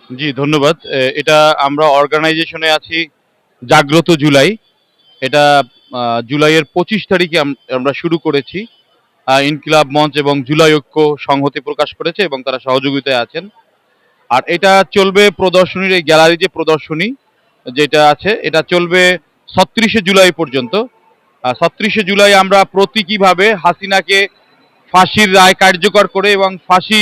জি, ধন্যবাদ। এটা আমরা অর্গানাইজেশনে আছি জাগ্রত জুলাই। এটা জুলাইয়ের ২৫ তারিখে আমরা শুরু করেছি। ইনকিলাব মঞ্চ এবং জুলাই ঐক্য সংহতি প্রকাশ করেছে এবং তারা সহযোগিতায় আছেন। আর এটা চলবে প্রদর্শনীর এই গ্যালারি যে প্রদর্শনী যেটা আছে এটা চলবে ৩৬শে জুলাই পর্যন্ত। ৩৬শে জুলাই আমরা প্রতীকীভাবে হাসিনাকে ফাঁসির রায় কার্যকর করে এবং ফাঁসি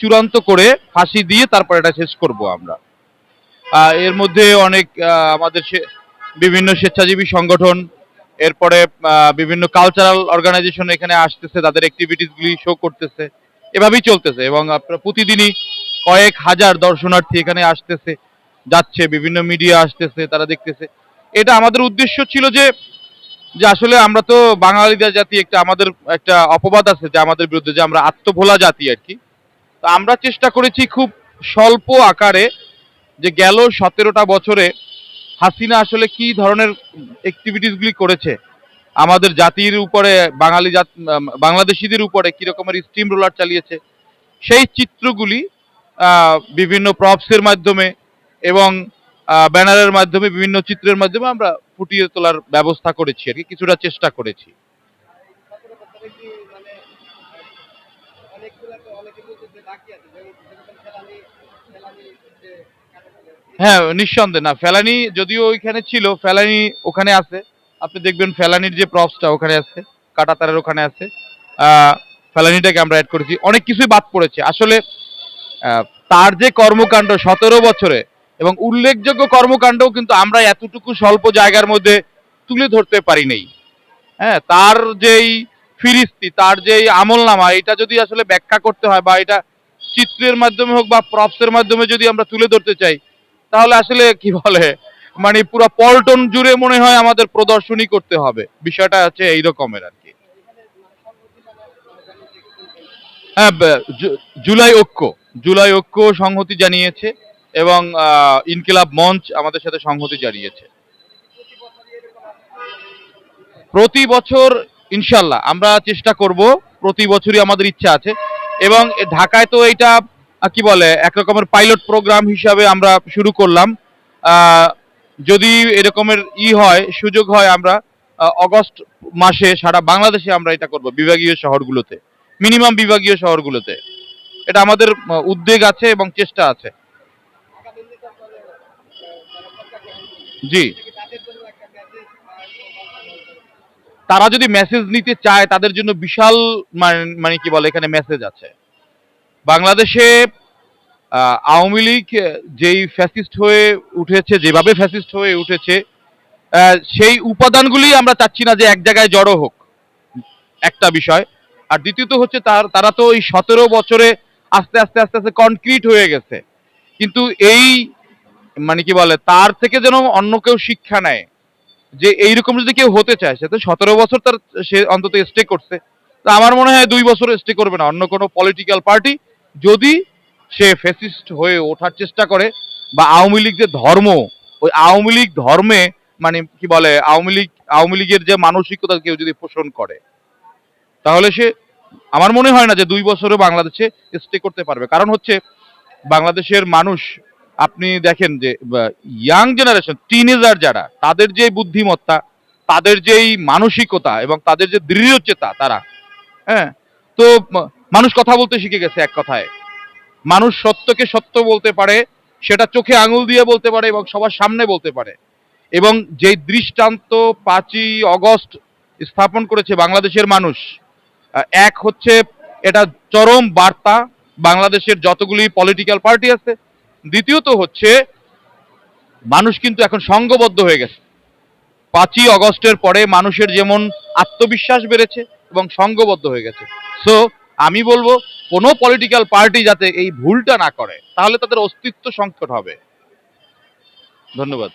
চূড়ান্ত করে ফাঁসি দিয়ে তারপর এটা শেষ করব আমরা। এর মধ্যে অনেক আমাদের বিভিন্ন স্বেচ্ছাসেবী সংগঠন, এরপরে বিভিন্ন কালচারাল অর্গানাইজেশন এখানে আসতেছে, তাদের অ্যাক্টিভিটিসগুলি শো করতেছে। এভাবেই চলতেছে এবং আপনার প্রতিদিনই কয়েক হাজার দর্শনার্থী এখানে আসতেছে, যাচ্ছে, বিভিন্ন মিডিয়া আসতেছে, তারা দেখতেছে। এটা আমাদের উদ্দেশ্য ছিল যে যে আসলে আমরা তো বাঙালিদের জাতি, একটা আমাদের একটা অপবাদ আছে যে আমাদের বিরুদ্ধে যে আমরা আত্মভোলা জাতি আর কি। তো আমরা চেষ্টা করেছি খুব স্বল্প আকারে যে গেল ১৭টা বছরে হাসিনা আসলে কি ধরনের অ্যাক্টিভিটিসগুলি করেছে, আমাদের জাতির উপরে, বাংলাদেশিদের উপরে কি রকমের স্টিম রোলার চালিয়েছে, সেই চিত্রগুলি বিভিন্ন প্রপসের মাধ্যমে এবং ব্যানারের মাধ্যমে, বিভিন্ন চিত্রের মাধ্যমে আমরা ফুটিয়ে তোলার ব্যবস্থা করেছি আর কি, কিছুটা চেষ্টা করেছি। হ্যাঁ, নিঃসন্দেহে। না, ফেলানি যদিও ওইখানে ছিল, ফেলানি ওখানে আছে। আপনি দেখবেন ফেলানির যে প্রপসটা ওখানে আছে, কাঁটাতারের ওখানে আছে। আহ, ফেলানিটাকে আমরা অ্যাড করেছি, অনেক কিছুই বাদ পড়েছে আসলে। আহ, তার যে কর্মকাণ্ড ১৭ বছরে এবং উল্লেখযোগ্য কর্মকাণ্ডও কিন্তু আমরা এতটুকু স্বল্প জায়গার মধ্যে তুলে ধরতে পারি নাই। হ্যাঁ, তার যেই ফিরিস্তি, তার যেই আমলনামা, এটা যদি আসলে ব্যাখ্যা করতে হয় বা এটা চিত্রের মাধ্যমে হোক বা প্রপসের মাধ্যমে যদি আমরা তুলে ধরতে চাই, তাহলে আসলে কি বলে, মানে পুরো পল্টন জুড়ে মনে হয় আমাদের প্রদর্শনী করতে হবে। বিষয়টা হচ্ছে এই রকমের আর কি। হ্যাঁ, জুলাই ঐক্য, জুলাই ঐক্য সংহতি জানিয়েছে এবং ইনকিলাব মঞ্চ আমাদের সাথে সংহতি জানিয়েছে। প্রতি বছর ইনশাল্লাহ আমরা চেষ্টা করব, প্রতি বছরই আমাদের ইচ্ছা আছে। এবং ঢাকায় তো এটা কি বলে, এক রকমের পাইলট প্রোগ্রাম হিসাবে আমরা শুরু করলাম। আহ, যদি এরকমের হয়, সুযোগ হয়, আমরা অগস্ট মাসে সারা বাংলাদেশে আমরা এটা করব, বিভাগীয় শহরগুলোতে, মিনিমাম বিভাগীয় শহরগুলোতে। এটা আমাদের উদ্যোগ আছে এবং চেষ্টা আছে। জি, তারা যদি মেসেজ নিতে চায় তাদের জন্য বিশাল মানে কি বলে, এখানে মেসেজ আছে। বাংলাদেশে আওয়ামী লীগ যেই ফ্যাসিস্ট হয়ে উঠেছে, যেভাবে ফ্যাসিস্ট হয়ে উঠেছে, সেই উপাদানগুলি আমরা চাচ্ছি না যে এক জায়গায় জড়ো হোক, একটা বিষয়। আর দ্বিতীয়ত হচ্ছে তারা তো এই ১৭ বছরে আস্তে আস্তে আস্তে আস্তে কনক্রিট হয়ে গেছে। কিন্তু এই মানে কি বলে, তার থেকে যেন অন্য কেউ শিক্ষা নেয় যে এইরকম যদি কেউ হতে চায়, সে তো ১৭ বছর সে অন্তত স্টে করছে। তা আমার মনে হয় ২ বছর স্টে করবে না অন্য কোনো পলিটিক্যাল পার্টি, যদি সে ফ্যাসিস্ট হয়ে ওঠার চেষ্টা করে, বা আওয়ামী লীগ যে ধর্ম, ওই আওয়ামী লীগ ধর্মে, মানে কি বলে, আওয়ামী লীগের যে মানসিকতা কেউ যদি পোষণ করে, তাহলে সে, আমার মনে হয় না যে ২ বছরে বাংলাদেশে স্টে করতে পারবে। কারণ হচ্ছে বাংলাদেশের মানুষ, আপনি দেখেন যে ইয়াং জেনারেশন, টিনেজার যারা, তাদের যে বুদ্ধিমত্তা, তাদের যেই মানসিকতা এবং তাদের যে দৃঢ়চেতা তারা, হ্যাঁ, তো মানুষ কথা বলতে শিখে গেছে এক কথায়। মানুষ সত্যকে সত্য বলতে পারে, সেটা চোখে আঙুল দিয়ে বলতে পারে এবং সবার সামনে বলতে পারে। এবং যেই দৃষ্টান্ত ৫ই অগস্ট স্থাপন করেছে বাংলাদেশের মানুষ, এক হচ্ছে এটা চরম বার্তা বাংলাদেশের যতগুলি পলিটিক্যাল পার্টি আছে। দ্বিতীয়ত হচ্ছে মানুষ কিন্তু এখন সংঘবদ্ধ হয়ে গেছে। ৫ই অগস্টের পরে মানুষের যেমন আত্মবিশ্বাস বেড়েছে এবং সংঘবদ্ধ হয়ে গেছে। সো আমি বলবো কোনো পলিটিক্যাল পার্টি যাতে এই ভুলটা না করে, তাহলে তাদের অস্তিত্ব সংকট হবে। ধন্যবাদ।